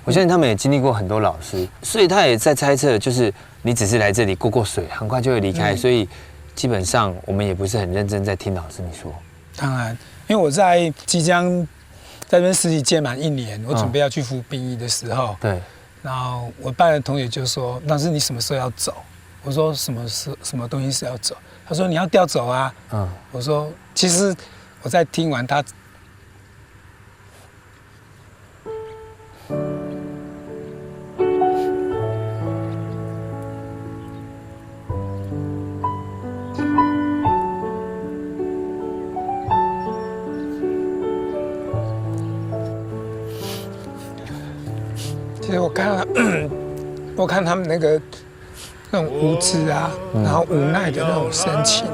我相信他们也经历过很多老师，所以他也在猜测，就是你只是来这里过过水，很快就会离开，所以基本上我们也不是很认真在听老师你说。当然，因为我在即将在这边实习届满1年，我准备要去服兵役的时候，对，然后我班的同学就说：“老师，你什么时候要走？”我说：“什么东西是要走？”他说：“你要调走啊。”我说：“其实我在听完他。”其实我看他们那种无知啊，然后无奈的那种神情，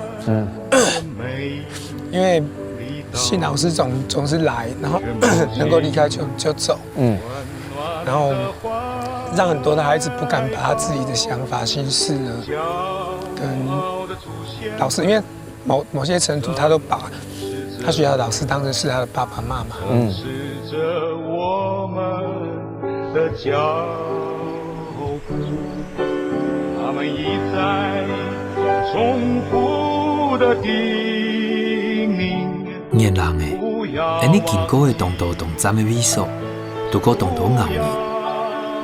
因为信老师总是来，然后能够离开就走，然后让很多的孩子不敢把他自己的想法、心事呢跟老师，因为某些程度他都把他学校的老师当成是他的爸爸妈妈。的脚步，他们一再重复的叮咛。年人诶，你经过的动刀动斩的美术，度过动刀熬夜，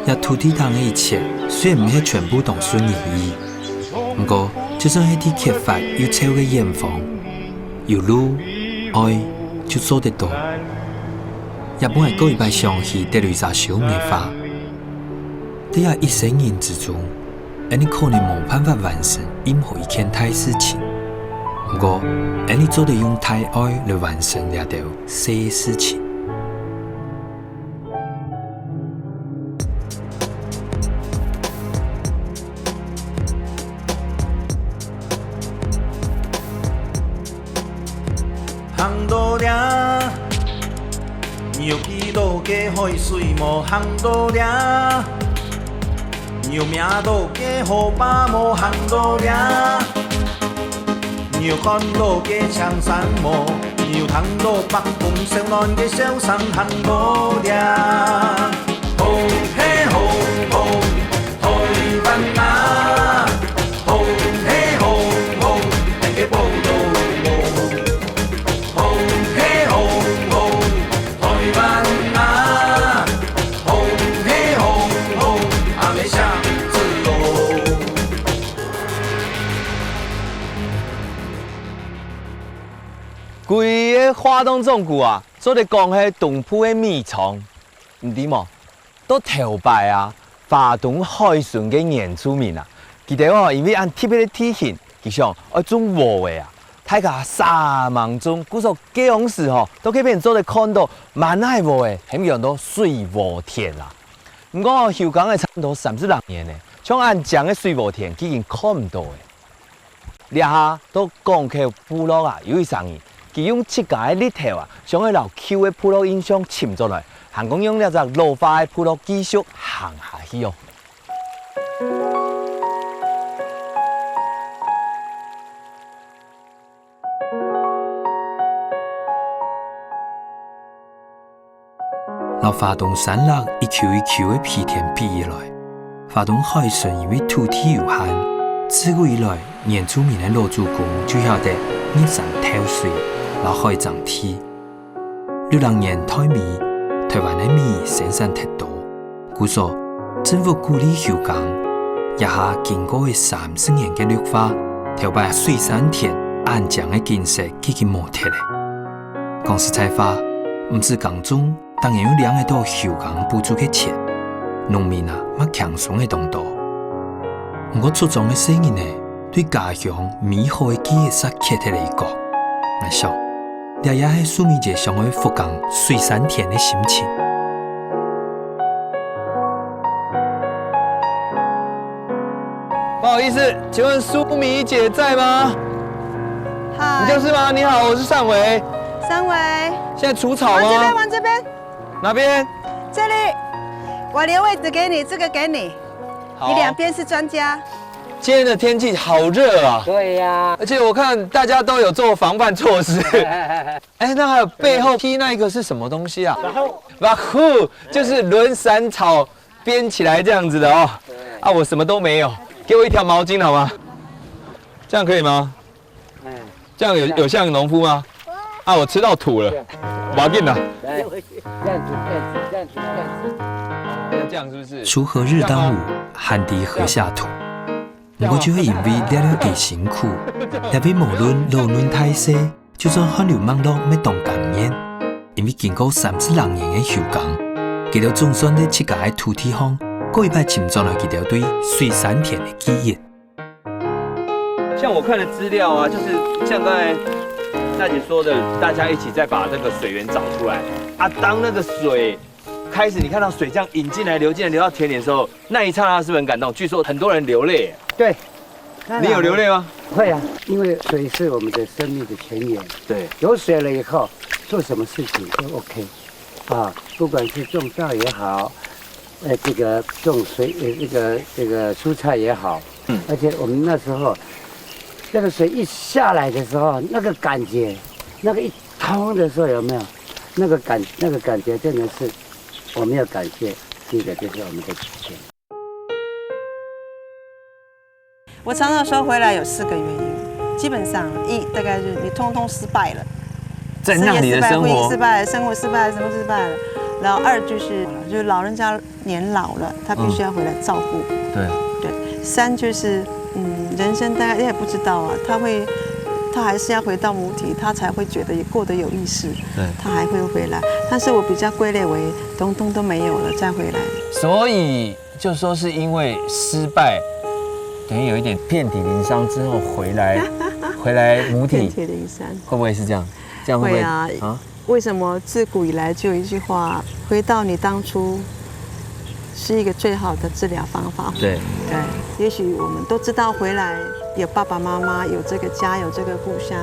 也土地上的一切，虽然唔係全部都順如意，不過就算係啲缺乏又臭嘅嚴防，有路愛就做得到。也本係嗰一擺上去得類雜小嘅法，在呀一生人之中，你可能冇辦法完成任何一件大事情，不過你做得用大愛來完成呢條小事情。行到了。有幾多嘅海水無行到了，有命多嘅河壩無行到了，有看到嘅長山無，有看到北風少暖嘅小山行到了，吼嘿吼吼，台灣啊，吼嘿吼吼，嘅報道。规个花东纵谷啊，做咧讲迄东埔的米仓，唔知么？都头摆啊，华东海巡嘅原住民啊，佢哋因为按特别嘅体型，佢想要种禾嘅啊，大家3万种，古说基隆市都可以变做咧看到满海禾嘅，很叫做水禾田啦。不过休耕嘅差不多30年咧，像按江嘅水禾田，已经看唔到嘅。掠下都港口部落啊，有一上年。佢用七架的日頭啊，將迄老舊的部落印象潛咗來，行講用了隻老化的部落繼續行下去哦。老華東山落一丘一丘的皮田比以來，華東海巡因為土地有限，自古以來原住民的老祖公就曉得日上透水。老海漲天，60年台米，台灣的米生產太多，故說政府鼓勵休耕，一下經過30年嘅綠化，頭擺水產田安江嘅建設已經冇鐵咧。講實在話，唔止耕種，當然有兩個到休耕補助嘅錢，農民啊，乜輕鬆嘅動作。我出種嘅聲音呢，對家鄉美好嘅記憶實刻體嚟講，我想。這也係蘇美姐想去福岡水產田的心情。不好意思，請問蘇米姐在嗎？嗨，你就是嗎？你好，我是尚維。三維，現在除草嗎？往這邊，往這邊。哪邊？這裡，我留位置給你，這個給你。好。你兩邊是專家。今天的天气好热啊！对呀，而且我看大家都有做防范措施。哎，那还有背后披那个是什么东西啊？把户就是轮伞草编起来这样子的哦。啊，我什么都没有，给我一条毛巾好吗？这样可以吗？这样有像农夫吗？啊，我吃到土了，不要紧啦。这样是不是？锄禾日当午，汗滴禾下土。不过就会因为了了几辛苦，也为无论路轮太细，就算汗流满落要当感染，因为经过30多年的休工，佢哋总算在七家的土地上，过一摆沉葬了佢哋对水山田的记忆。像我看的资料啊，就是像刚才大姐说的，大家一起再把这个水源找出来啊。当那个水开始，你看到水这样引进来、流进来、流到田里的时候，那一刹那是不是很感动？据说很多人流泪。对，你有流泪吗？会啊，因为水是我们的生命的泉源。对，有水了以后，做什么事情都 OK， 啊，不管是种稻也好，这个种水，这个蔬菜也好，而且我们那时候，那个水一下来的时候，那个感觉，那个一通的时候有没有？那个感觉真的是，我们要感谢，第一个就是我们的祖先。我常常说回来有4个原因，基本上大概就是你通通失败了，在那里的生婚姻活失败了，生活失败了，什么失败了。然后2就是老人家年老了，他必须要回来照顾。对。3就是人生大概也不知道啊，他还是要回到母体，他才会觉得也过得有意识。对，他还会回来。但是我比较归类为通通都没有了再回来。所以就说是因为失败。等于有一点遍体鳞伤之后回来母体，遍体鳞伤会不会是这样？这样会不会啊？为什么自古以来就有一句话，回到你当初是一个最好的治疗方法？对，也许我们都知道回来有爸爸妈妈，有这个家，有这个故乡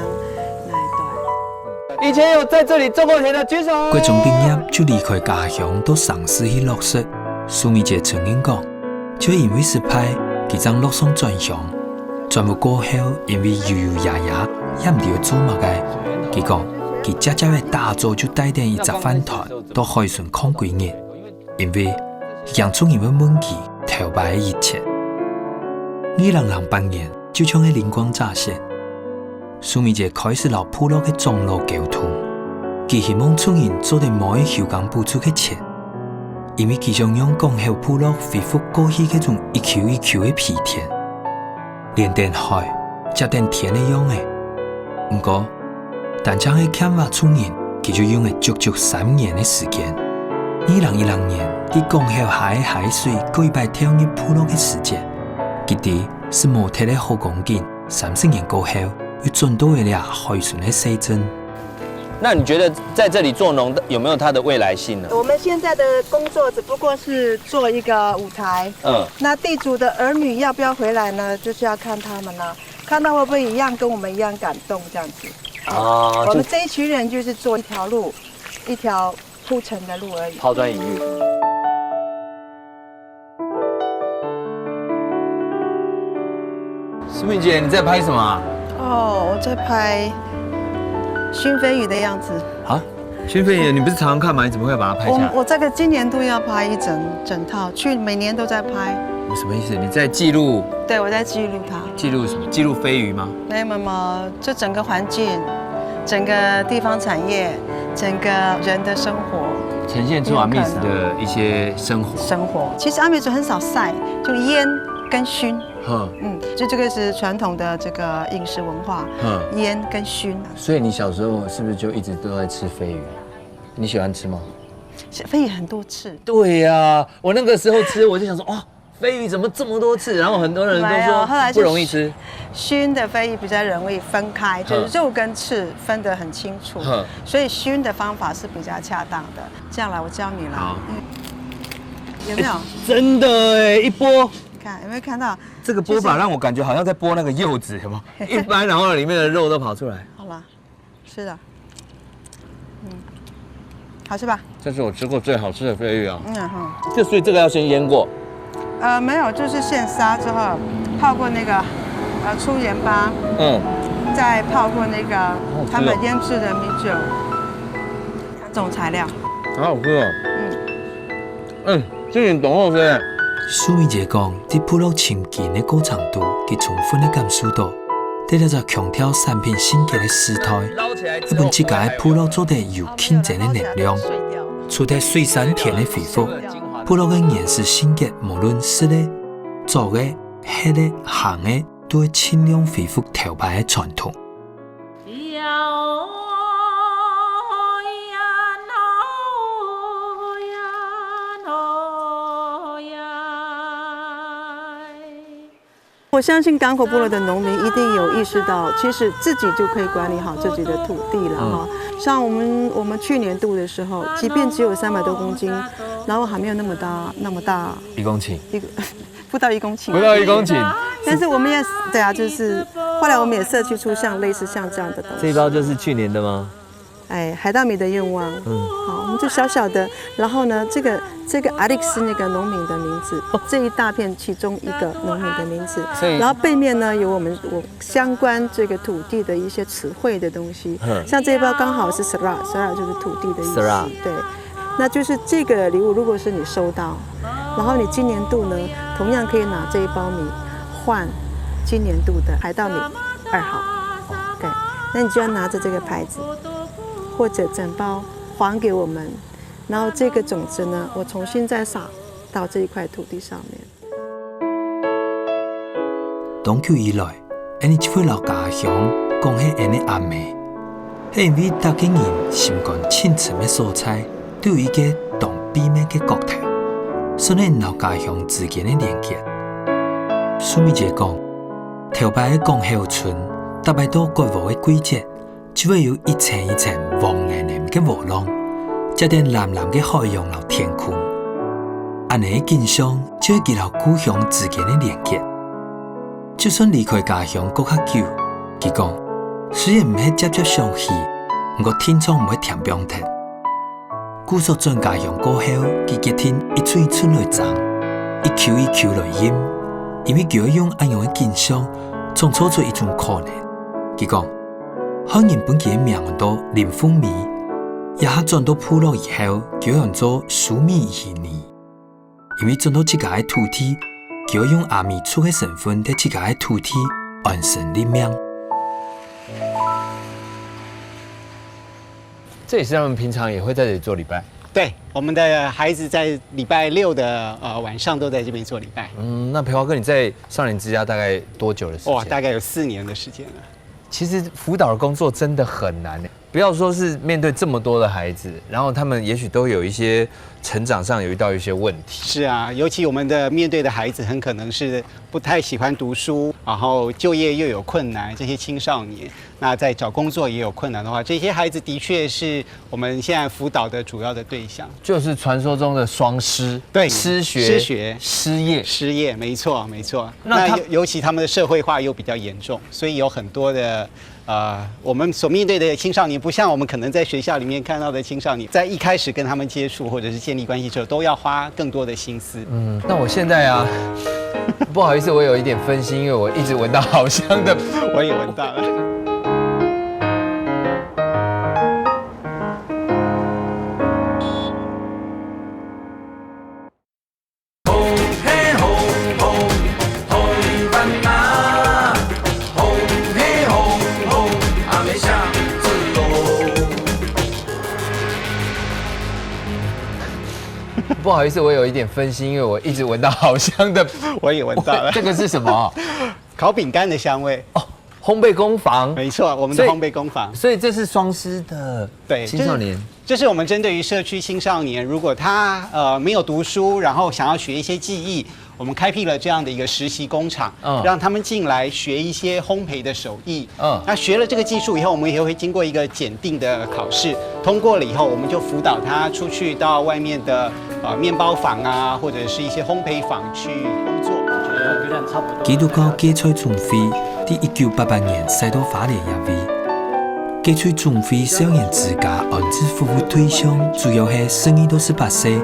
那一段。以前有在这里种过田的举手。国中毕业就离开家乡到城市去落实。苏美姐曾经讲，就因为失败。佢將陸上轉向，轉到過後，因為搖搖搖搖，也唔掉做乜嘅。佢講，佢只只嘅大早就帶定一隻飯團到海順抗幾年，因為洋葱因為問佢頭擺以前，2008年就將嘅靈光乍現，蘇美姐開始留部落嘅種路交通，佢希望村人做啲冇嘅休耕補助嘅錢。因為佢想用講後部落恢復過去嗰種一丘一丘嘅皮田，連電海、接電田嘅樣嘅。不過，但將嘅砍伐村人，佢就用咗足足3年嘅時間。2010年，佢講後下嘅海水過一擺跳入部落嘅時間，佢哋是無鐵嘅好光景。30年過後，又轉到嚟海順嘅西鎮。那你觉得在这里做农有没有它的未来性呢？我们现在的工作只不过是做一个舞台。那地主的儿女要不要回来呢？就是要看他们了，看他会不会一样跟我们一样感动这样子。我们这一群人就是做一条路，一条铺陈的路而已。抛砖引玉。苏敏姐，你在拍什么啊？我在拍熏飞鱼的样子啊，熏飞鱼，你不是常常看吗？你怎么会把它拍下来？我这个今年度要拍一整套，每年都在拍。我什么意思？你在记录？对，我在记录它。记录什么？记录飞鱼吗？没有，这整个环境，整个地方产业，整个人的生活，呈现出阿密斯的一些生活。其实阿美族很少晒，就腌跟熏。就这个是传统的这个饮食文化，腌跟熏。所以你小时候是不是就一直都在吃飞鱼？你喜欢吃吗？飞鱼很多刺。对呀，我那个时候吃，我就想说，哇，飞鱼怎么这么多刺？然后很多人都说不容易吃。熏的飞鱼比较容易分开，就是肉跟刺分得很清楚，所以熏的方法是比较恰当的。这样来，我教你了。好。有没有？真的哎，一剥。看有没有看到这个剥法让我感觉好像在剥那个柚子，有吗？一般然后里面的肉都跑出来。好了，是的，好吃吧？这是我吃过最好吃的飞鱼啊。所以这个要先腌过。没有，就是现杀之后，泡过那个粗盐巴，再泡过那个他们腌制的米酒，两种材料。好好吃哦。今年董后生。苏美姐讲，伫部落亲近的歌唱度，佮充分的感受到，得了在强调产品性格的时代，一本即个部落做得有竞争的能量，除得水山田的恢复，部落的颜色性格，无论色的、做的、黑的、红的，都会尽量恢复头牌的传统。我相信港口部落的农民一定有意识到，其实自己就可以管理好自己的土地了哈。像我们去年度的时候，即便只有300多公斤，然后还没有那么大1公顷，不到1公顷，不到1公顷。但是我们也对啊，就是后来我们也设计出类似像这样的东西。这一包就是去年的吗？海稻米的愿望，好，我们就小小的，然后呢，这个阿力是那个农民的名字，这一大片其中一个农民的名字，然后背面呢有我相关这个土地的一些词汇的东西，像这一包刚好是 Sera 就是土地的意思，对，那就是这个礼物，如果是你收到，然后你今年度呢，同样可以拿这一包米换今年度的海稻米2号，对，那你就要拿着这个牌子。或者整包还给我们，然后这个种子呢，我重新再撒到这一块土地上面。长久以来，因这位老家乡讲起因的阿妹，是因为大家人心肝深沉的所在，都有一个同秘密的骨头，所以老家乡之间的连结。苏美姐讲，头摆的江后村，搭配到国务的季节。就会有一层一层黄蓝蓝的雾浪，加点蓝蓝的海洋和天空。安尼的景象就会结合故乡之间的连结。就算离开家乡搁较久，佢讲虽然唔係直接相戲，不過天窗唔會填冰停。故所轉家鄉過後，佢決定一寸一寸來長，一球一球來飲，因為佢要用安樣的景象，創造出一種可能。佢講。漢人本嘅名到林風米，也係轉到部落以後，叫人做蘇米兒尼。因為轉到自家嘅土地，叫用阿米族嘅身份在自家嘅土地安身立命。这也是他们平常也会在这里做礼拜。对，我们的孩子在礼拜6的晚上都在这边做礼拜。那培华哥，你在少年之家大概多久的时间？哇，大概有4年的时间了。其实辅导的工作真的很难，不要说是面对这么多的孩子，然后他们也许都有一些成长上有遇到一些问题。是啊，尤其我们的面对的孩子很可能是不太喜欢读书，然后就业又有困难，这些青少年，那在找工作也有困难的话，这些孩子的确是我们现在辅导的主要的对象。就是传说中的双失，对，失学、失业，没错没错。那尤其他们的社会化又比较严重，所以有很多的。我们所面对的青少年，不像我们可能在学校里面看到的青少年，在一开始跟他们接触或者是建立关系的时候，都要花更多的心思。那我现在啊，不好意思，我有一点分心，因为我一直闻到好香的，我也闻到了。不好意思，我有一点分心，因为我一直闻到好香的，我也闻到了。这个是什么？烤饼干的香味哦，烘焙工坊。没错，我们的烘焙工坊。所以这是双师的青少年。这是我们针对于社区青少年，如果他没有读书，然后想要学一些技艺，我们开辟了这样的一个实习工厂，让他们进来学一些烘焙的手艺。那学了这个技术以后，我们也会经过一个检定的考试，通过了以后，我们就辅导他出去到外面的面包坊啊，或者是一些烘焙坊去工作。基督教芥菜种会在1988年使到花莲入会。芥菜种会少年之家安置服务对象主要是12到18岁，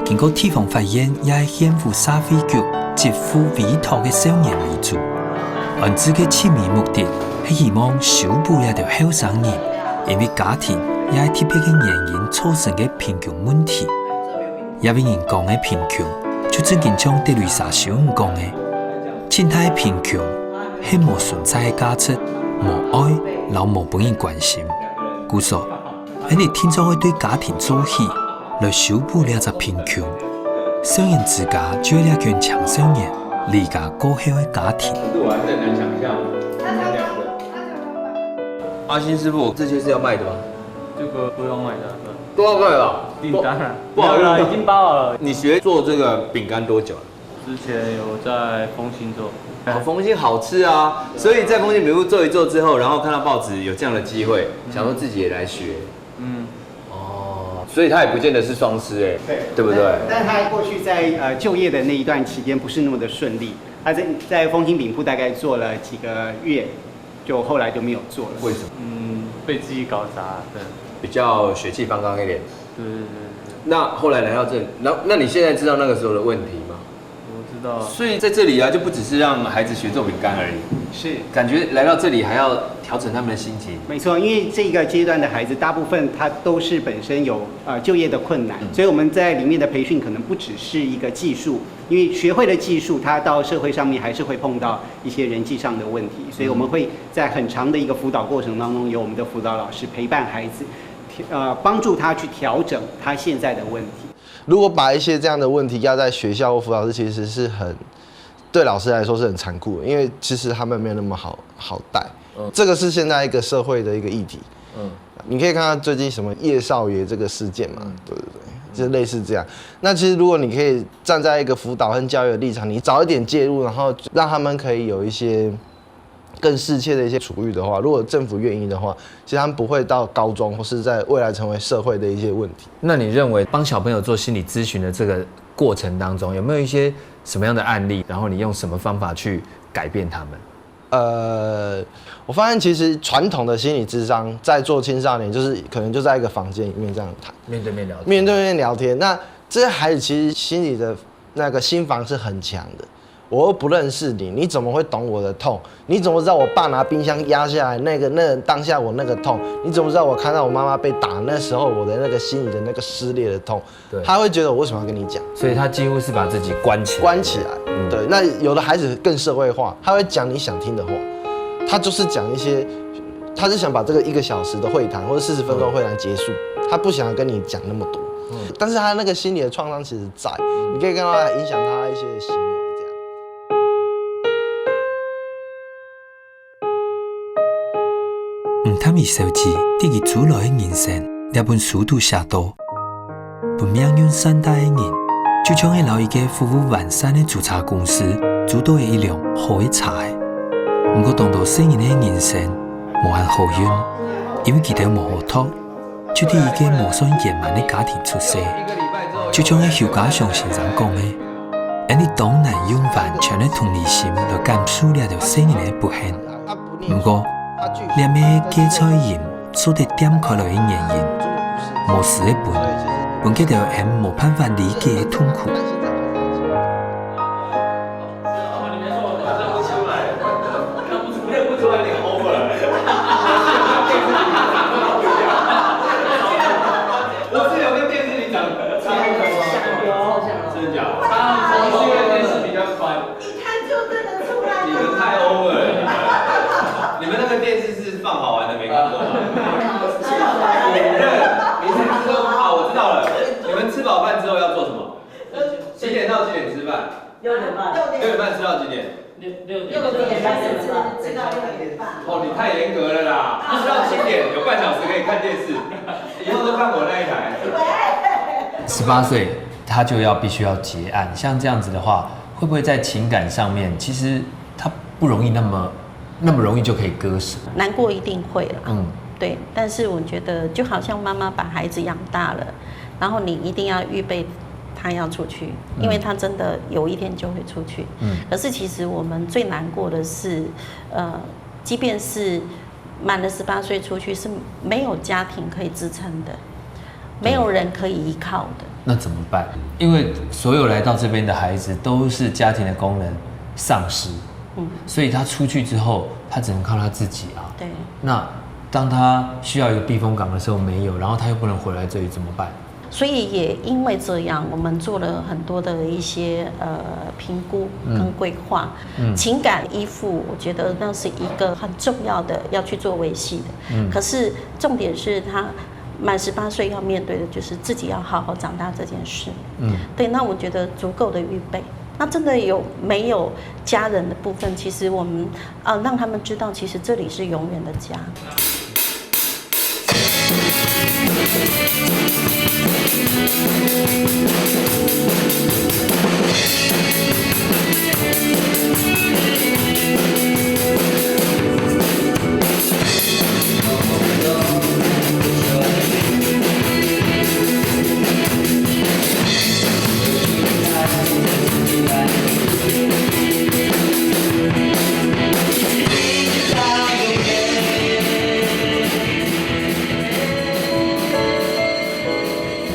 经过地方法院也系县府社会局接付委托嘅少年为主，案子嘅起名目的系希望修补一条后生人因为家庭也系特别嘅原因造成嘅贫穷问题。也俾人讲嘅贫穷，就正经像德雷莎修女讲嘅，真太贫穷系无存在嘅价值，无爱，老无本人关心。故说，因为天将会对家庭做起，来修补了只贫穷。少年之家就要强强少年，离家过后的家庭。我还是很难想象阿新师傅，这些是要卖的吗？这个不用卖的，都要卖了，订单了，不好意思，已经包好了。你学做这个饼干多久了？之前有在丰兴做，丰兴好吃啊，所以在丰兴饼铺做一做之后，然后看到报纸有这样的机会，想说自己也来学。所以他也不见得是双师对不对？但他过去在就业的那一段期间不是那么的顺利，他在丰兴饼铺大概做了几个月，就后来就没有做了。为什么？被自己搞砸，对。比较血气方刚一点。对。那后来来到这里，那你现在知道那个时候的问题吗？我知道。所以在这里啊，就不只是让孩子学做饼干而已，是感觉来到这里还要调整他们的心情。没错，因为这个阶段的孩子，大部分他都是本身有就业的困难，所以我们在里面的培训可能不只是一个技术，因为学会了技术，他到社会上面还是会碰到一些人际上的问题，所以我们会在很长的一个辅导过程当中，由我们的辅导老师陪伴孩子，帮助他去调整他现在的问题。如果把一些这样的问题压在学校或辅导室，其实是对老师来说是很残酷的，因为其实他们没有那么好带。这个是现在一个社会的一个议题。你可以看到最近什么叶少爷这个事件嘛，对，就类似这样。那其实如果你可以站在一个辅导和教育的立场，你早一点介入，然后让他们可以有一些更适切的一些处遇的话，如果政府愿意的话，其实他们不会到高中或是在未来成为社会的一些问题。那你认为帮小朋友做心理咨询的这个过程当中，有没有一些什么样的案例？然后你用什么方法去改变他们？我发现其实传统的心理咨商在做青少年，就是可能就在一个房间里面这样谈，面对面聊天，面对面聊天。那这些孩子其实心理的那个心防是很强的。我又不认识你，你怎么会懂我的痛？你怎么知道我爸拿冰箱压下来那当下我那个痛？你怎么知道我看到我妈妈被打那时候我的那个心里的那个撕裂的痛？对，他会觉得我为什么要跟你讲？所以他几乎是把自己关起来。对，那有的孩子更社会化，他会讲你想听的话，他就是讲一些，他是想把这个1个小时的会谈或者40分钟会谈结束，他不想跟你讲那么多。但是他那个心理的创伤其实在，你可以看到他影响他一些行为。他们手机对其主来的人生，那本书都写到，本命运善待的人，就像係留一個服務完善的註冊公司，做到一輛好的茶。不過當到細人的人生無限好運，因為佢哋無好托，就喺一個無算圓滿的家庭出世，就像係邱家祥先生講的，因為當難用完全的同理心來感受了條細人的不幸。不過，兩咩芥菜鹽所得點開來的原因，無事的本佢條人冇辦法理解的痛苦。6点半吃到几点？6点半吃到6点半。哦，你太严格了啦！吃到7点，有半小时可以看电视，以后都看我那一台。18岁他就必须要结案，像这样子的话，会不会在情感上面，其实他不容易那么容易就可以割舍？难过一定会啦，对。但是我觉得，就好像妈妈把孩子养大了，然后你一定要预备。他要出去，因为他真的有一天就会出去。可是其实我们最难过的是，即便是满了18岁出去，是没有家庭可以支撑的，没有人可以依靠的。那怎么办？因为所有来到这边的孩子都是家庭的功能丧失，所以他出去之后，他只能靠他自己啊。对。那当他需要一个避风港的时候没有，然后他又不能回来这里怎么办？所以也因为这样，我们做了很多的一些评估跟规划。情感依附，我觉得那是一个很重要的要去做维系的。可是重点是他满18岁要面对的就是自己要好好长大这件事。对，那我觉得足够的预备。那真的没有家人的部分？其实我们让他们知道，其实这里是永远的家。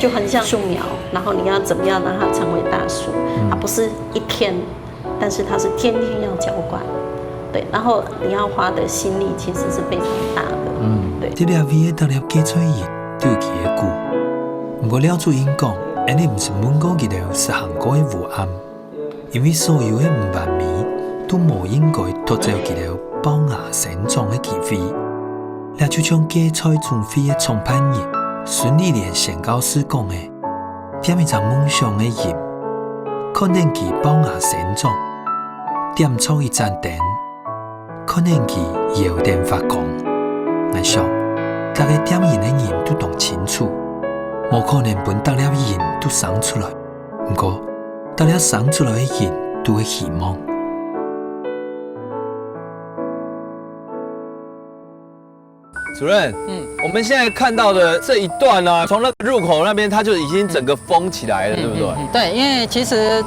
就很像树苗，然后你要怎么样让它成为大树？它不是一天，但是它是天天要浇灌，对，然后你要花的心力其实是非常大的，对。这粒味的豆粒加菜叶都有其的久，不过了主因讲，安尼不是每个日头是韩国的午暗，因为所有的5万米都无应该脱走日头包芽生长的气味，那就像芥菜种飞的创办人孙丽莲宣教师讲的，点一张梦想的叶，可能其包芽生长；点出一盏灯，可能其摇电发光。我想，大家点燃的人都懂清楚，无可能本大了人都生出来，不过大了生出来的人都会希望。主任，我们现在看到的这一段呢，从那个入口那边，它就已经整个封起来了，对不对？对，因为其实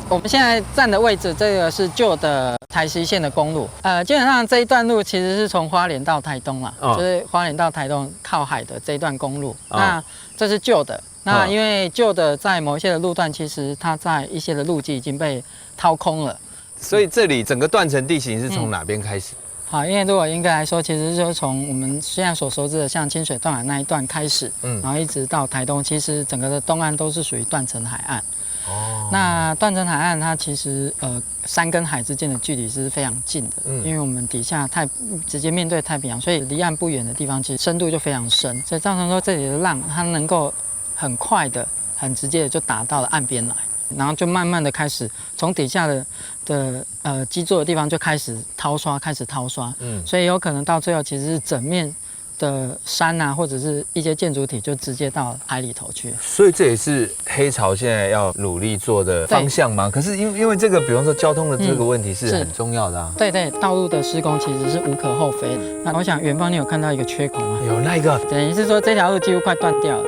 我们现在站的位置，这个是旧的台西线的公路。基本上这一段路其实是从花莲到台东啦，就是花莲到台东靠海的这一段公路。那这是旧的，那因为旧的在某一些的路段，其实它在一些的路基已经被掏空了。所以这里整个断层地形是从哪边开始？好，因为如果应该来说，其实就是从我们现在所熟知的像清水断海那一段开始，然后一直到台东，其实整个的东岸都是属于断层海岸。那断层海岸它其实山跟海之间的距离是非常近的，因为我们底下直接面对太平洋，所以离岸不远的地方其实深度就非常深，所以造成说这里的浪它能够很快的、很直接的就打到了岸边来。然后就慢慢的开始从底下的基座的地方就开始掏刷，所以有可能到最后其实是整面的山啊，或者是一些建筑体就直接到海里头去。所以这也是黑潮现在要努力做的方向吗？可是因为这个，比方说交通的这个问题是很重要的啊。对，道路的施工其实是无可厚非的。那我想远方你有看到一个缺口吗？有，那一个等于是说这条路几乎快断掉了。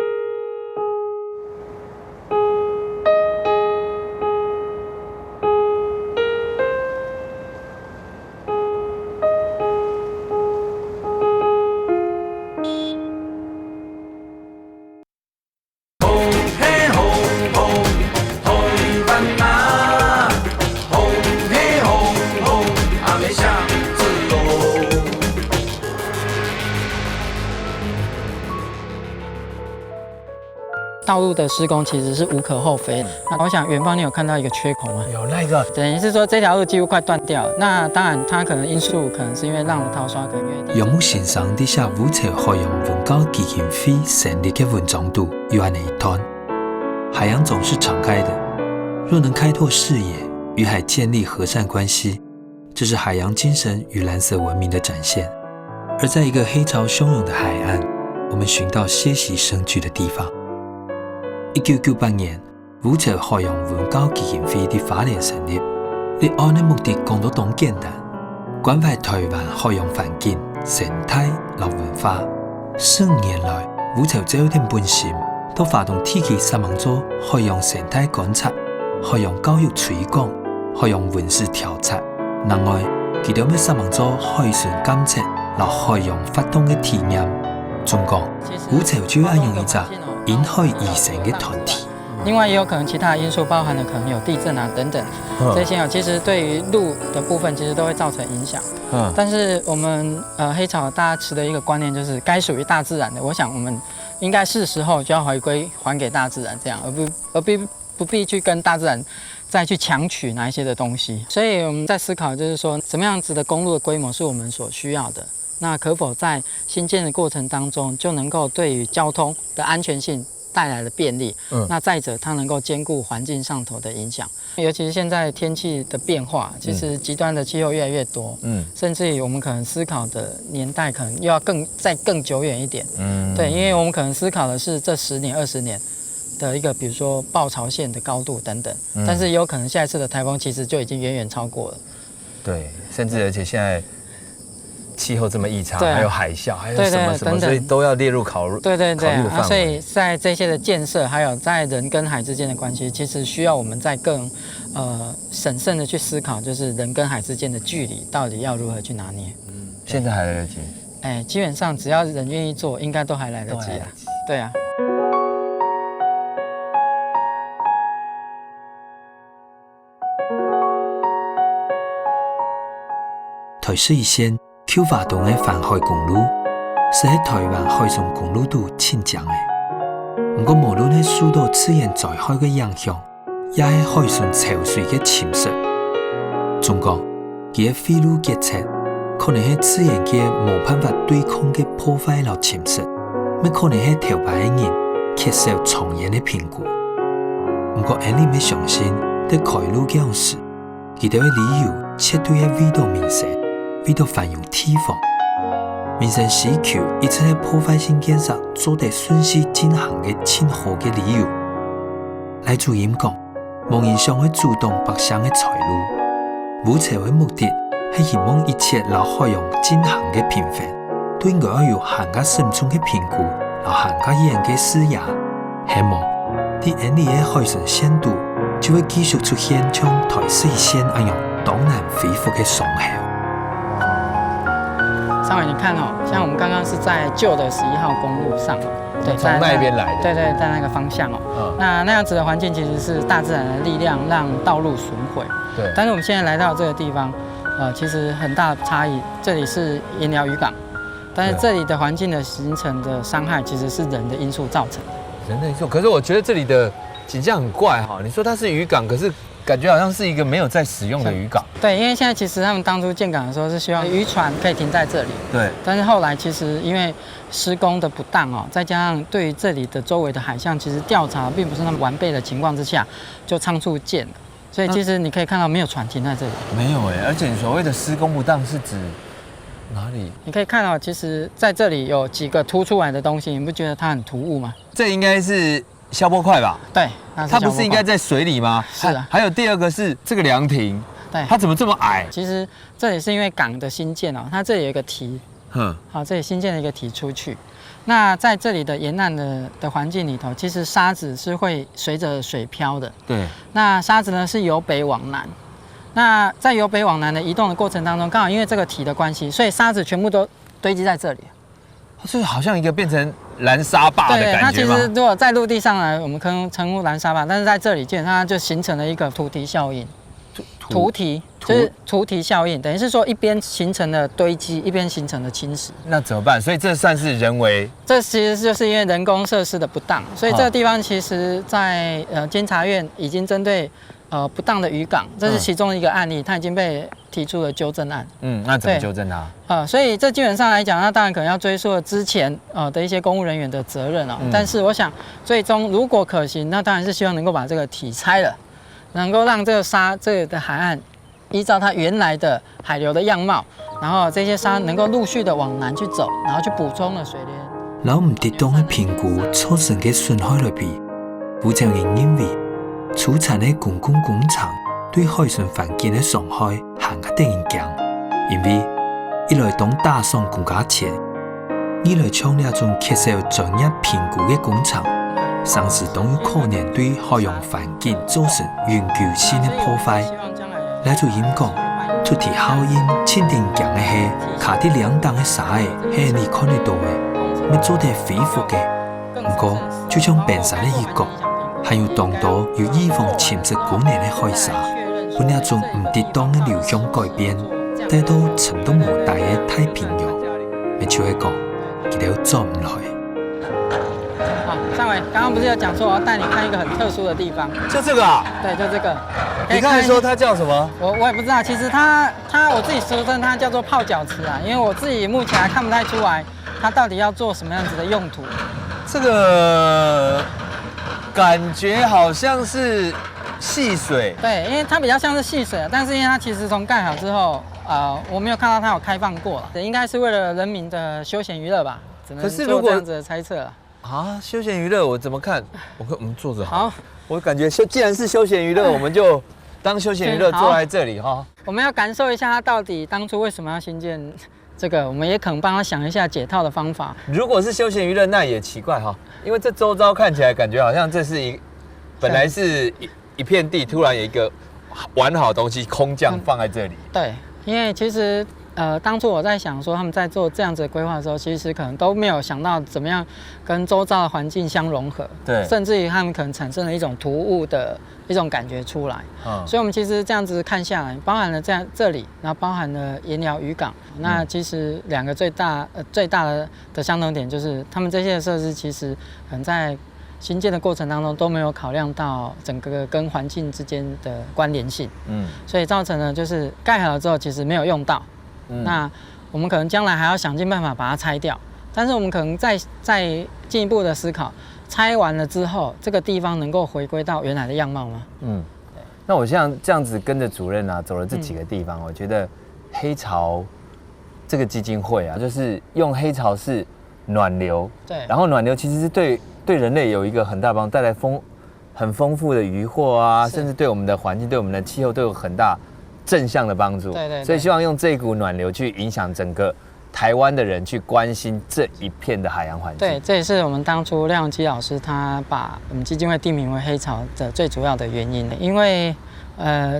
道路的施工其实是无可厚非的。那我想远方你有看到一个缺口吗？有，那一个等于是说这条路几乎快断掉了。那当然它可能因素可能是因为浪的掏刷可能越低。杨木先生底下五朝海洋文教基金会成立的文章度有安一段：海洋总是敞开的，若能开拓视野，与海建立和善关系，这是海洋精神与蓝色文明的展现。而在一个黑潮汹涌的海岸，我们寻到歇息生聚的地方。1998年，五朝海洋文教基金会在花莲成立。立案的目的讲到当简单，关怀台湾海洋环境、生态和文化。10年来，五朝这一点本心，都发动体系3万座海洋生态观察、海洋教育推广、海洋文史调查。另外，其中要3万座海豚监测和海洋发动的体验。总共，五朝就要用一个引海而成的团体，另外也有可能其他的因素，包含了可能有地震啊等等，这些其实对于路的部分其实都会造成影响。但是我们黑潮大家持的一个观念就是，该属于大自然的，我想我们应该是时候就要回归还给大自然，这样不必去跟大自然再去强取哪一些的东西。所以我们在思考就是说，什么样子的公路的规模是我们所需要的。那可否在新建的过程当中，就能够对于交通的安全性带来的便利？那再者，它能够兼顾环境上头的影响。尤其是现在天气的变化，其实极端的气候越来越多。甚至于我们可能思考的年代，可能又要再更久远一点。对，因为我们可能思考的是这10年、20年的一个，比如说暴潮线的高度等等。但是也有可能下一次的台风其实就已经远远超过了。对，甚至而且现在气候这么异常，还有海啸，还有什么，所以都要列入考虑。对所以在这些的建设，还有在人跟海之间的关系，其实需要我们再更审慎的去思考，就是人跟海之間的距离到底要如何去拿捏。现在还来得及？基本上只要人愿意做，应该都还来得及啊。对啊。台水线Q 华东的环海公路是喺台湾海上公路度亲近的。不过无论喺速度自然在海嘅影响，也喺海上潮水嘅侵蚀。中國佢嘅飛路決策，可能係自然嘅無辦法對抗嘅破壞和侵蝕，乜可能係頭擺嘅人缺少長遠嘅評估。不過，俺哋咪相信，喺開路嘅樣時，佢哋嘅理由絕對係為到民生。為到繁榮地方，民生需求一直喺破壞性建設做得順勢進行嘅親好嘅理由。來自演講，無影響去主動北上嘅財路，目前嘅目的係希望一切老海洋進行嘅平衡，對我要行加慎重嘅評估，然後行加嚴嘅視野，希望啲俺哋嘅海上線度就會繼續出現像台水線一樣當然恢復嘅上效。上伟，你看像我们刚刚是在旧的11號公路上，对，从那边来的，对，在那个方向那样子的环境其实是大自然的力量让道路损毁。对，但是我们现在来到这个地方，其实很大的差异，这里是盐寮渔港，但是这里的环境的形成的伤害其实是人的因素造成的。人的因素，可是我觉得这里的景象很怪哈，你说它是渔港，可是感觉好像是一个没有在使用的渔港。对，因为现在其实他们当初建港的时候是希望渔船可以停在这里。对。但是后来其实因为施工的不当再加上对于这里的周围的海象其实调查并不是那么完备的情况之下，就仓促建了。所以其实你可以看到没有船停在这里。没有而且你所谓的施工不当是指哪里？你可以看到，其实在这里有几个凸出来的东西，你不觉得它很突兀吗？这应该是消波块吧？对，它不是应该在水里吗？是啊。还有第二个是这个凉亭，对，它怎么这么矮？其实这里是因为港的新建它这里有一个堤，好，这里新建了一个堤出去。那在这里的沿岸的环境里头，其实沙子是会随着水飘的。对。那沙子呢是由北往南。那在由北往南的移动的过程当中，刚好因为这个堤的关系，所以沙子全部都堆积在这里。所以好像一个变成蓝沙坝的感觉吗？对，它其实如果在陆地上来，我们可能称呼蓝沙坝，但是在这里基本上它就形成了一个土堤效应。土堤就是土堤效应，等于是说一边形成了堆积，一边形成了侵蚀。那怎么办？所以这算是人为？这其实就是因为人工设施的不当，所以这个地方其实在监察院已经针对不当的渔港，这是其中一个案例，它已经被提出了纠正案。那怎么纠正它？所以这基本上来讲，那当然可能要追溯之前的一些公务人员的责任但是我想，最终如果可行，那当然是希望能够把这个堤拆了。能夠讓這個沙這個的海岸依照它原來的海流的樣貌，然後這些沙能夠陸續的往南去走，然後去補充了水蓮。老唔適當嘅評估造成嘅損害裏邊，負責人認為，璀璨嘅公共工程對海上環境嘅傷害行較大影響，因為一來當打上公家錢，二來像呢種缺少專業評估嘅工程。上市都有可能對海洋環境造成永久性的破壞。來做演講，出題效應千定強的係卡啲兩檔嘅沙嘅係你看得到嘅，咪做得恢復嘅。不過就像本身嘅一個，还有众多有以往潜质古年的海沙，本那种唔跌当的流向改变，带到程度无大的太平洋，咪就会讲，佢哋都做唔来。好，尚伟，刚刚不是有讲说我要带你看一个很特殊的地方？就这个啊？对，就这个。你刚才说它叫什么？我也不知道，其实它我自己说称它叫做泡脚池啊，因为我自己目前还看不太出来它到底要做什么样子的用途。这个感觉好像是戏水。对，因为它比较像是戏水，但是因为它其实从盖好之后，我没有看到它有开放过了，应该是为了人民的休闲娱乐吧，只能做这样子的猜测了。啊，休闲娱乐我怎么看？我们坐着好，我感觉既然是休闲娱乐，我们就当休闲娱乐坐在这里哈。我们要感受一下它到底当初为什么要新建这个，我们也可能帮他想一下解套的方法。如果是休闲娱乐，那也奇怪哈，因为这周遭看起来感觉好像这是本来是一片地，突然有一个完好的东西空降放在这里。对，因为其实当初我在想说他们在做这样子的规划的时候，其实可能都没有想到怎么样跟周遭的环境相融合，对，甚至于他们可能产生了一种突兀的一种感觉出来。所以我们其实这样子看下来，包含了这里，然后包含了盐寮渔港，那其实两个最大的相同点就是他们这些设施其实可能在新建的过程当中都没有考量到整个跟环境之间的关联性，所以造成了就是盖好了之后其实没有用到。那我们可能将来还要想尽办法把它拆掉，但是我们可能再进一步的思考，拆完了之后，这个地方能够回归到原来的样貌吗？那我像这样子跟着主任走了这几个地方，我觉得黑潮这个基金会就是用黑潮式暖流，对，然后暖流其实是对人类有一个很大帮助，带来很丰富的渔获甚至对我们的环境、对我们的气候都有很大正向的帮助，对，所以希望用这一股暖流去影响整个台湾的人，去关心这一片的海洋环境。对，这也是我们当初廖永基老师他把我们基金会定名为黑潮的最主要的原因。因为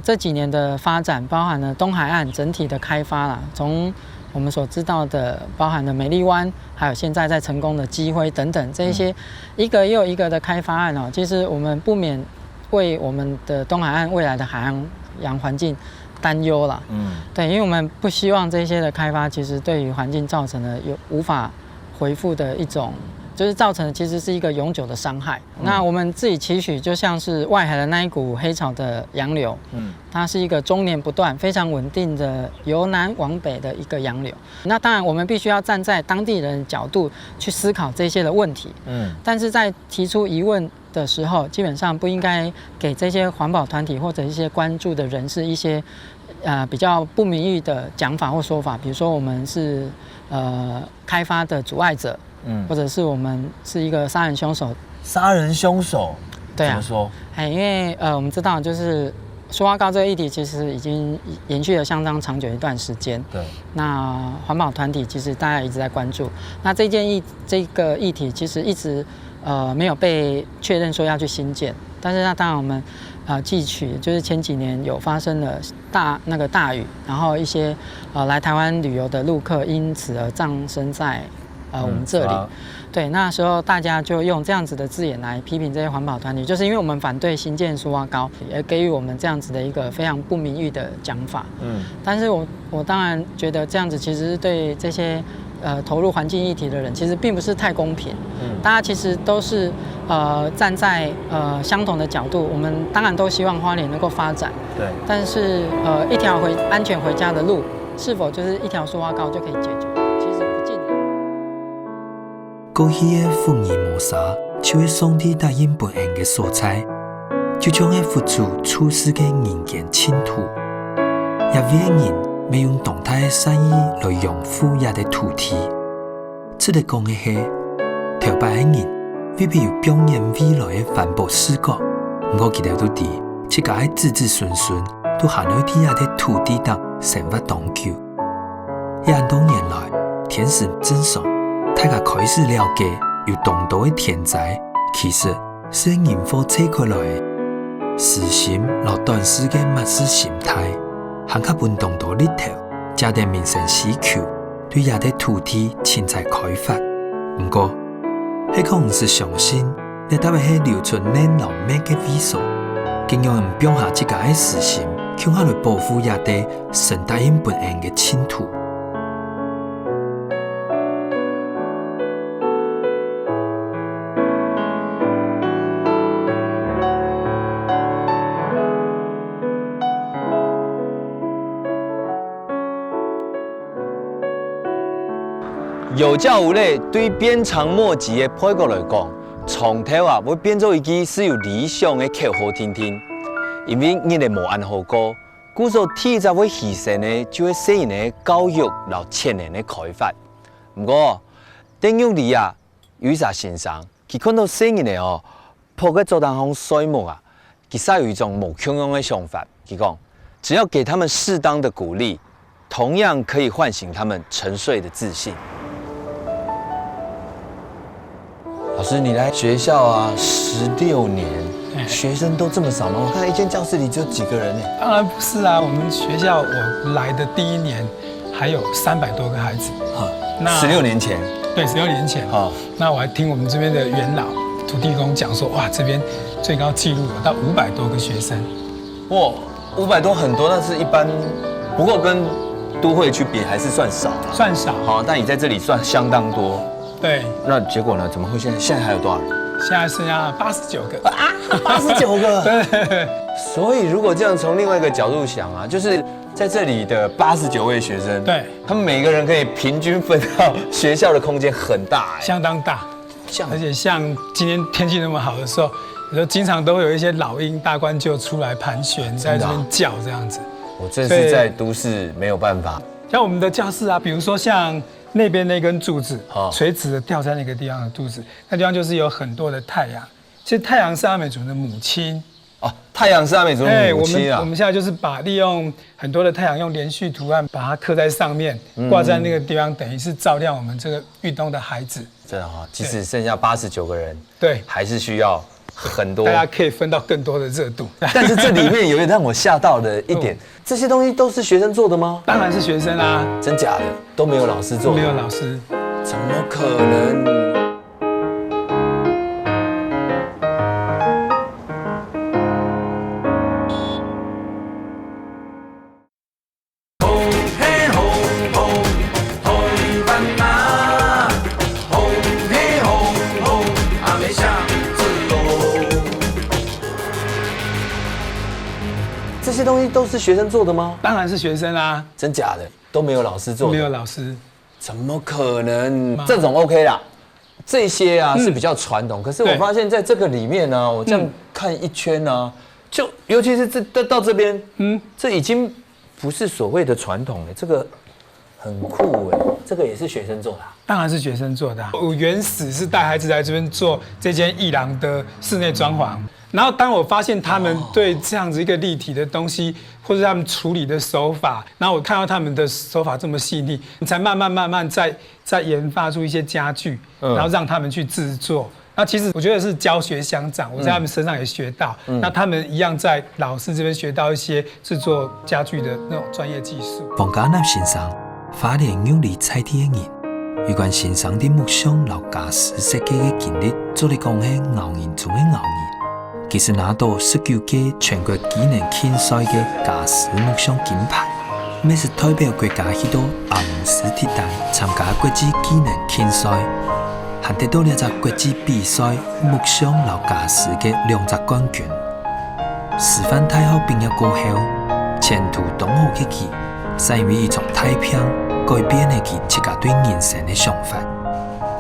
这几年的发展，包含了东海岸整体的开发啦，从我们所知道的，包含了美丽湾，还有现在在成功的基辉等等这一些一个又一个的开发案其实我们不免为我们的东海岸未来的海洋环境担忧啦。对，因为我们不希望这些的开发其实对于环境造成了无法恢复的一种，就是造成的其实是一个永久的伤害。那我们自己期许就像是外海的那一股黑潮的洋流，它是一个终年不断、非常稳定的由南往北的一个洋流。那当然我们必须要站在当地人的角度去思考这些的问题，但是在提出疑问的时候，基本上不应该给这些环保团体或者一些关注的人士一些比较不名誉的讲法或说法，比如说我们是开发的阻碍者，或者是我们是一个杀人凶手。杀人凶手？对啊。怎么说？因为我们知道就是苏花膏这个议题其实已经延续了相当长久一段时间。对。那环保团体其实大家一直在关注。那这个议题其实一直没有被确认说要去新建，但是那当然我们汲取就是前几年有发生了大雨，然后一些来台湾旅游的陆客因此而葬身在我们这里。对，那时候大家就用这样子的字眼来批评这些环保团体，就是因为我们反对新建苏花膏，也给予我们这样子的一个非常不名誉的讲法。但是我当然觉得这样子其实是对这些投入环境议题的人，其实并不是太公平。大家其实都是站在相同的角度，我们当然都希望花莲能够发展。对。但是一条安全回家的路，是否就是一条苏花膏就可以解决？其实不尽然。过去的福尔摩沙，就是上帝答应本恩的所在，就将会付出处事的人间净土，也为人没用动态的善意来养护也的土地。这里讲的是，头摆的人未必有表演未来的环保视角，不过佢哋都知，这个子子孙孙都行喺啲也的土地上生活长久。100多年来，天时正爽。大家开始了解，有众多的天灾，其实是人祸扯开来的。私心和短视的漠视心态，还较分众多日头，加点民生需求，对亚的土地凊彩开发。不过，迄个唔是相信你特别是留出恁老妹嘅味素，经用唔放下自家嘅私心，向下来保护野地神答应本恩嘅净土。有教无类，对鞭长莫及的配角来讲，从头啊要变做一支是有理想的口好听听。因为你哋无安好过，故所体才会牺牲的，就会细年的教育，然后千年的开发。不过，丁玉里啊，有一只先生，佢看到细年的哦，破个做堂行衰木啊，佢煞有一种无穷用的想法。佢讲，只要给他们适当的鼓励，同样可以唤醒他们沉睡的自信。老师，你来学校啊16年，学生都这么少吗？我看一间教室里只有几个人呢。当然不是啊，我们学校我来的第一年还有300多个孩子。那16年前？对，16年前。那我还听我们这边的元老土地公讲说，哇，这边最高纪录有到500多个学生。哇，500多很多，那是一般，不过跟都会区比还是算少。算少。好，但你在这里算相当多。对，那结果呢？怎么会现在还有多少人？现在剩下89个啊，89个。对。所以如果这样从另外一个角度想啊，就是在这里的89位学生，对，他们每个人可以平均分到学校的空间很大，相当大。而且像今天天气那么好的时候，有时候经常都会有一些老鹰、大冠鹫出来盘旋，在这边叫这样子。我这是在都市没有办法。像我们的教室啊，比如说像那边那根柱子，垂直的吊在那个地方的柱子，那地方就是有很多的太阳。其实太阳是阿美族的母亲。哦，太阳是阿美族的母亲啊。我们现在就是利用很多的太阳，用连续图案把它刻在上面，挂在那个地方，等于是照亮我们这个玉东的孩子。真的哈，即使剩下89个人，对，还是需要很多，大家可以分到更多的热度。但是这里面有一让我吓到的一点，这些东西都是学生做的吗？当然是学生啊，真假的都没有老师做，没有老师，怎么可能？这些东西都是学生做的吗？当然是学生啊，真假的都没有老师做的，没有老师，怎么可能？这种 OK 啦，这些啊是比较传统，可是我发现在这个里面呢，我这样看一圈呢，就尤其是到这边，这已经不是所谓的传统了，这个很酷哎，这个也是学生做的。当然是学生做的。我原始是带孩子来这边做这间艺廊的室内装潢。然后，当我发现他们对这样子一个立体的东西，或者他们处理的手法，然后我看到他们的手法这么细腻，才慢慢再研发出一些家具，然后让他们去制作。那其实我觉得是教学相长，我在他们身上也学到。那他们一样在老师这边学到一些制作家具的那种专业技术。王家南先生，花莲永利菜地的人，有关先生的木箱老家私设计的经历，做嚟讲係熬研中的熬研。其實拿到19屆全國技能競賽嘅家私木箱金牌，咩是代表國家許多阿姆斯特丹參加國際技能競賽，還得到了隻國際比賽木箱老家私嘅2隻冠軍。師範大學畢業過後，前途當好嘅佢，是因為一場太平改變了佢自家對人生嘅想法，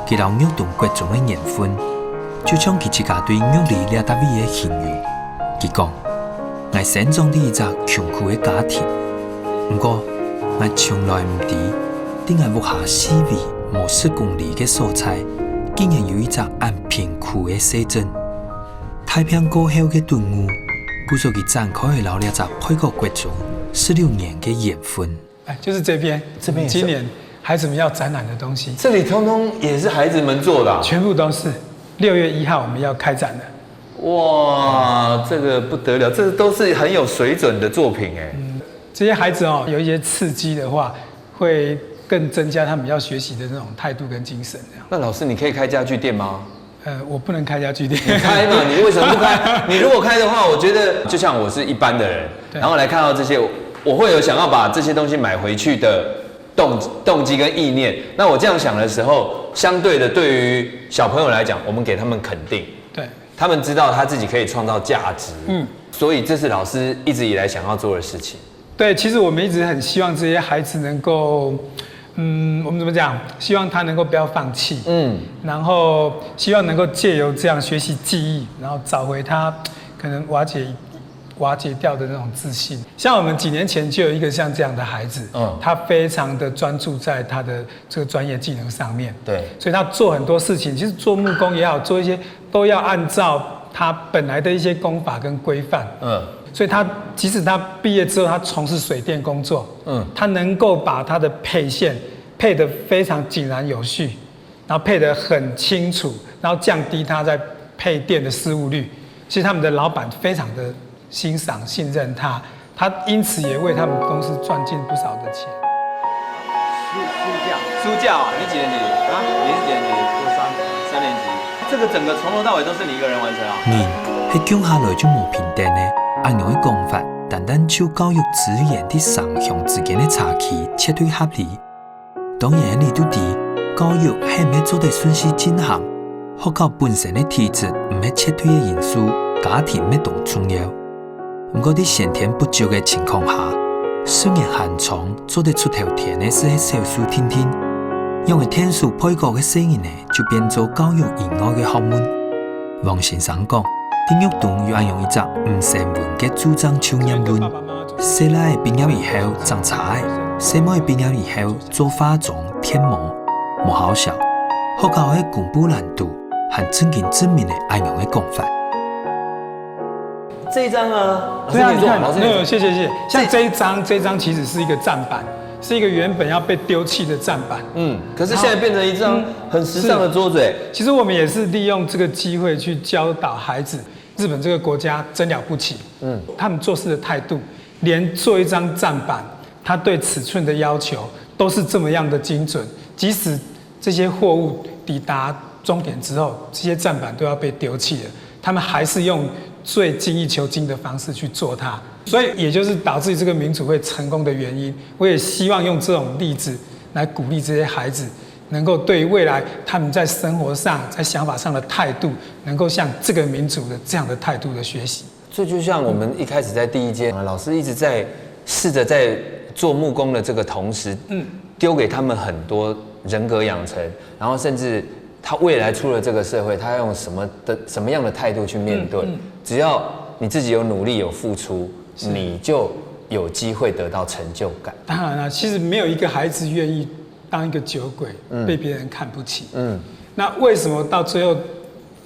佢讓躍動國中嘅緣分。就像佢自家對玉里兩大位嘅形容，佢講：我生長喺一個窮苦嘅家庭，不過我從來唔知，喺我屋下4圍無10公里嘅所在，竟然有一個咁貧苦嘅小鎮。太平過後嘅頓悟，故所佢展開了兩個配合國中16年嘅緣分。就是這邊今年孩子們要展覽的東西，這裡通通也是孩子們做的、啊，全部都是。6月1號我們要開展了，哇，這個不得了，這都是很有水準的作品哎。這些孩子哦，有一些刺激的話，會更增加他們要學習的那種態度跟精神。那老師，你可以開家具店嗎？我不能开家具店。你开嘛？你为什么不开？你如果开的话，我觉得就像我是一般的人，然后来看到这些，我会有想要把这些东西买回去的动机跟意念。那我这样想的时候，相对的，对于小朋友来讲，我们给他们肯定，对，他们知道他自己可以创造价值，所以这是老师一直以来想要做的事情。对，其实我们一直很希望这些孩子能够。我们怎么讲？希望他能够不要放弃，然后希望能够借由这样学习技艺，然后找回他可能瓦解掉的那种自信。像我们几年前就有一个像这样的孩子，他非常的专注在他的这个专业技能上面，对，所以他做很多事情，其实做木工也好，做一些都要按照他本来的一些工法跟规范，所以他即使他毕业之后，他从事水电工作，他能够把他的配线配得非常井然有序，然后配得很清楚，然后降低他在配电的失误率。其实他们的老板非常的欣赏、信任他，他因此也为他们公司赚进不少的钱。书架啊，你几年级啊？你是几年级？我3年级。这个整个从头到尾都是你一个人完成啊？人是降下来就无平等的。按样的讲法，单单就教育资源的上下之间的差距绝对合理。当然，你都知教育係唔係做得順時進行，學校本身的體質唔係絕對的因素，家庭唔同重要。不過喺先天不足的情況下，雖然寒窗做得出頭天的是小數天天，因為天數配角的聲音呢，就變做教育以外的學問。王先生講。丁玉棟要用一隻唔成文嘅主張唱音論，細奶畢業以後種菜，細妹畢業以後做化妝貼膜，冇好笑。學校嘅公布難度和正經正面的按用嘅講法。這一張啊，對啊，你看，謝謝。像這一張其實是一個站板，是一個原本要被丟棄的站板。可是現在變成一張很時尚的桌子。其實我們也是利用這個機會去教導孩子。日本這個國家真了不起，他們做事的態度，連做一張站板，他對尺寸的要求都是這麼樣的精準。即使這些貨物抵達終點之後，這些站板都要被丟棄了，他們還是用最精益求精的方式去做它。所以也就是導致這個民主會成功的原因。我也希望用這種例子來鼓勵這些孩子。能夠對未來他們在生活上、在想法上的態度，能夠像這個民族的這樣的態度的學習。所以就像我們一開始在第一階，老師一直在試着在做木工的這個同時，丟給他們很多人格養成，然後甚至他未來出了這個社會，他要用什麼樣的態度去面對。只要你自己有努力、有付出，你就有機會得到成就感。當然了，其實沒有一個孩子願意當一個酒鬼，被別人看不起。那為什麼到最後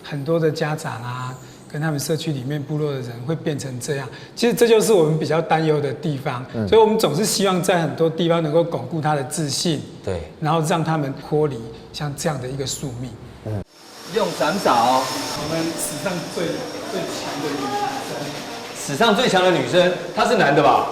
很多的家長啊，跟他們社區裡面部落的人會變成這樣？其實這就是我們比較擔憂的地方。所以我們總是希望在很多地方能夠鞏固他的自信，對，然後讓他們脫離像這樣的一個宿命。用斬掃，我們史上最強的女生，史上最強的女生，她是男的吧？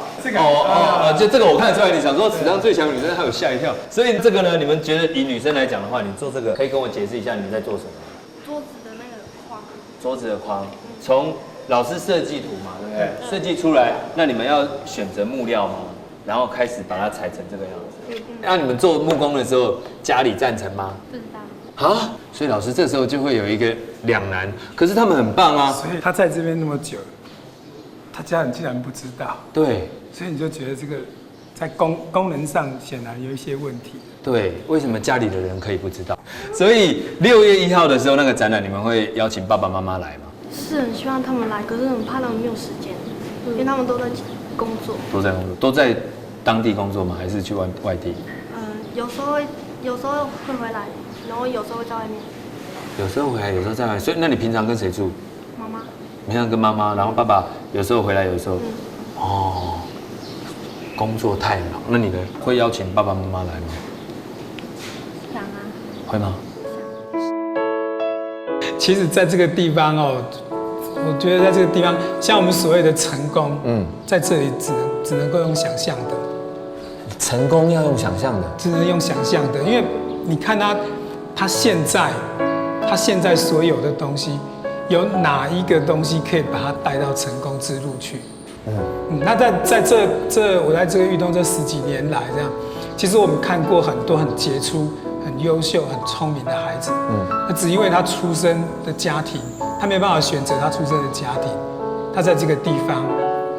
就這個我看得出來，你想說史上最強的女生，她有嚇一跳。所以這個呢，你們覺得以女生來講的話，你做這個可以跟我解釋一下你們在做什麼？桌子的那個框。桌子的框，從老師設計圖嘛，對不對？設計出來，那你們要選擇木料嗎？然後開始把它裁成這個樣子。那你們做木工的時候，家裡贊成嗎？不知道。啊，所以老師這時候就會有一個兩難，可是他們很棒啊。所以他在這邊那麼久，他家人竟然不知道。對。所以你就覺得這個在功能上顯然有一些問題。對，為什麼家裡的人可以不知道？所以6月1號的時候那個展覽，你們會邀請爸爸媽媽來嗎？是很希望他們來，可是很怕他們沒有時間，因為他們都在工作。都在工作，都在當地工作嗎？還是去外地？有時候會回來，然後有時候會在外面。有時候回來，有時候在外面。所以那你平常跟誰住？媽媽。平常跟媽媽，然後爸爸有時候回來，有時候。哦。工作太忙，那你呢？會邀請爸爸媽媽來嗎？想啊。會嗎？其實，在這個地方哦，我覺得在這個地方，像我們所謂的成功，在這裡只能夠用想象的。成功要用想象的。只能用想象的，因為你看他現在，他现在所有的东西，有哪一个东西可以把他带到成功之路去？那在我在这个运动这10几年来，这样，其实我们看过很多很杰出、很优秀、很聪明的孩子，那只因为他出生的家庭，他没有办法选择他出生的家庭，他在这个地方，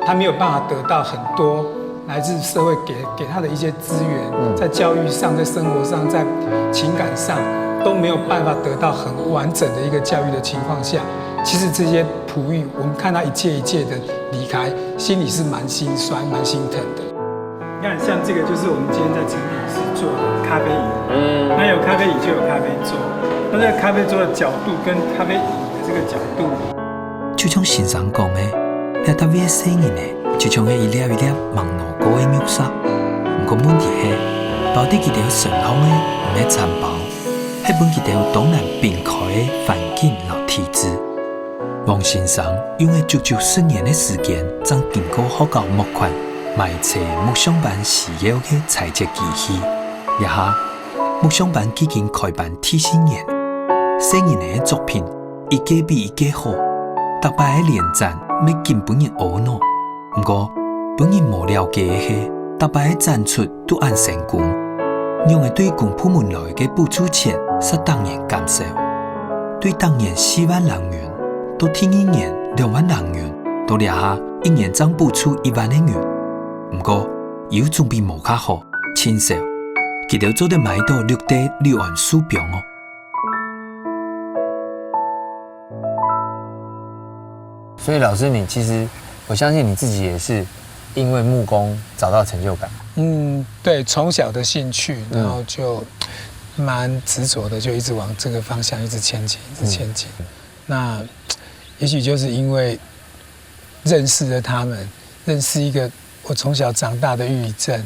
他没有办法得到很多来自社会给他的一些资源，在教育上、在生活上、在情感上都没有办法得到很完整的一个教育的情况下，其实这些璞玉，我们看他一届一届的离开，心里是蛮心酸、蛮心疼的。你看，像这个就是我们今天在成品室做的咖啡椅，那有咖啡椅就有咖啡桌，那这个咖啡桌的角度跟咖啡椅的这个角度，就像先生讲的，要特别细腻的，就像一粒一粒网络高的玉石。不过问题是，到底佢哋成行的唔係殘暴，係本佢哋有當然變開的環境和體制。王先生用了足足10年的時間，將經過學校募款，買齊木匠班需要的裁切機器。一下，木匠班已經開辦第4年，4年的作品一個比一個好，特別的連展未見本人學喏。不過，本人無了解的是，特別的展出都按成功，讓佢對公部門來嘅補助錢是當然減少，對當年4萬人元。到第1年2萬人元，到了下1年將補出1萬元。不過，有仲比冇較好，輕少，佢哋做得買到6到6萬數標哦。所以老師，你其實我相信你自己也是因為木工找到成就感。对，從小的興趣，然後就蠻執着的，就一直往這個方向一直前進，一直前進。那也許就是因為認識了他們，認識一個我從小長大的玉里鎮，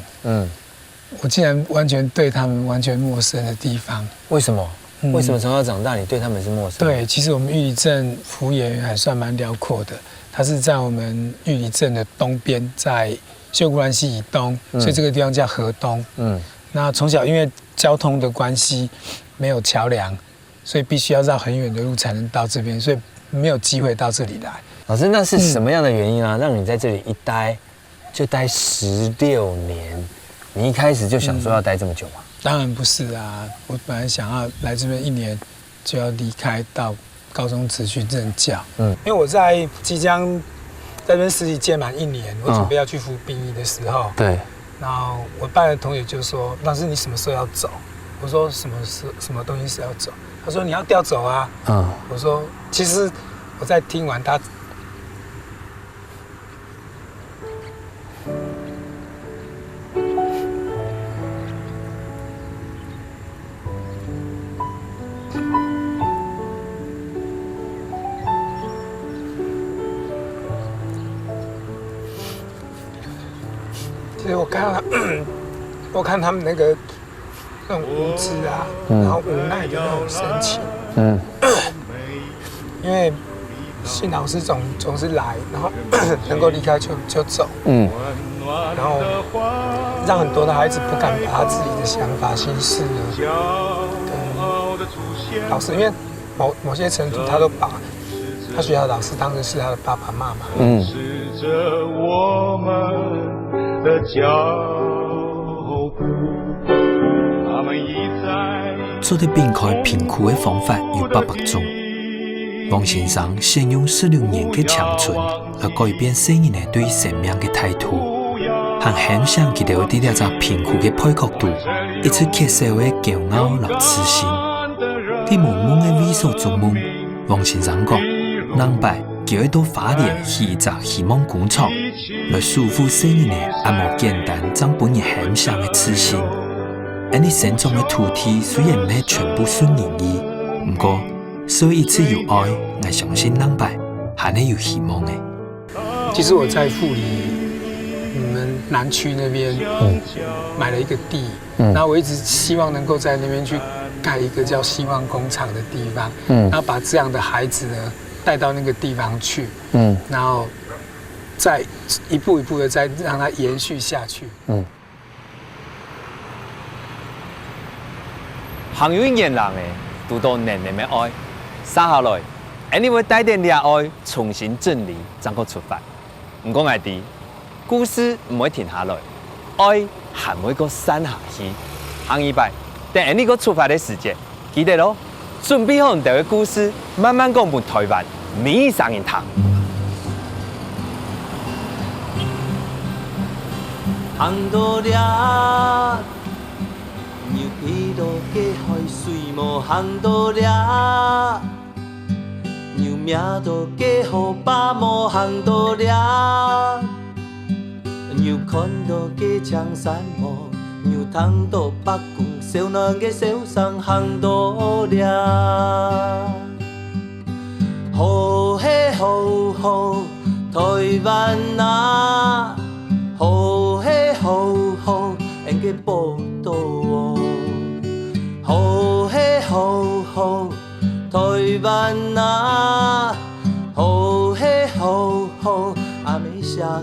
我竟然完全對他們完全陌生的地方。為什麼？為什麼從小長大你對他們是陌生？對，其實我們玉里鎮幅員還算蠻遼闊的，它是在我們玉里鎮的東邊，在秀姑巒溪以東，所以這個地方叫河東。那從小因為交通的關係，沒有橋梁，所以必須要繞很遠的路才能到這邊，所以沒有機會到這裡來。老師，那是什麼樣的原因啊，讓你在這裡一待就待16年？你一開始就想說要待這麼久嗎？當然不是啊，我本來想要來這邊1年就要離開到高中職去任教。因為我在即將在這邊實習屆滿1年，我準備要去服兵役的時候，對，然後我班的同學就說：“老師，你什麼時候要走？”我說：“什麼東西是要走？”他說：“你要調走啊。”我說：“其實我在聽完他。”其實我看他們那種無知啊，然後無奈的那種神情，因為信老師總是來，然後能夠離開就走，然後讓很多的孩子不敢把他自己的想法、心事呢跟老師，因為某些程度他都把他學校的老師當成是他的爸爸媽媽。做得變開貧苦的方法有800種。王先生先用16年的青春來改變世人的對生命的態度，和很想佢哋啲只貧苦的配角度，一直缺少的驕傲和自信。啲夢夢的為所逐夢，王先生講，人敗叫一到花蓮去一隻希望工廠，來束縛世人的阿無簡單將本人很想的自信。而你身中的土地雖然唔係全部順人意，不過所以一直有愛，我相信人敗還係有希望的。其實我在富里，你們南區那邊買了一個地，然後我一直希望能夠在那邊去蓋一個叫希望工廠的地方，然後把這樣的孩子呢帶到那個地方去，然後再一步一步的再讓它延續下去。行有年人誒，讀到年年嘅愛， 3下来，你会带点恋爱重新整理，再个出发。唔讲爱弟，故事唔会停下来，爱还会个散下去。行一摆，等你个出发的时间，记得咯，准备好你的故事，慢慢讲给台湾每上人听。行到了，牛皮路过海水无行到了，牛命都过雨把无行到了，牛看到过江山无，牛汤到北宫小男嘅小生行到了，好嘿好好台湾啊！好嘿好好，人嘅報道哦，好嘿好好，台灣啊，好嘿好好，阿美下。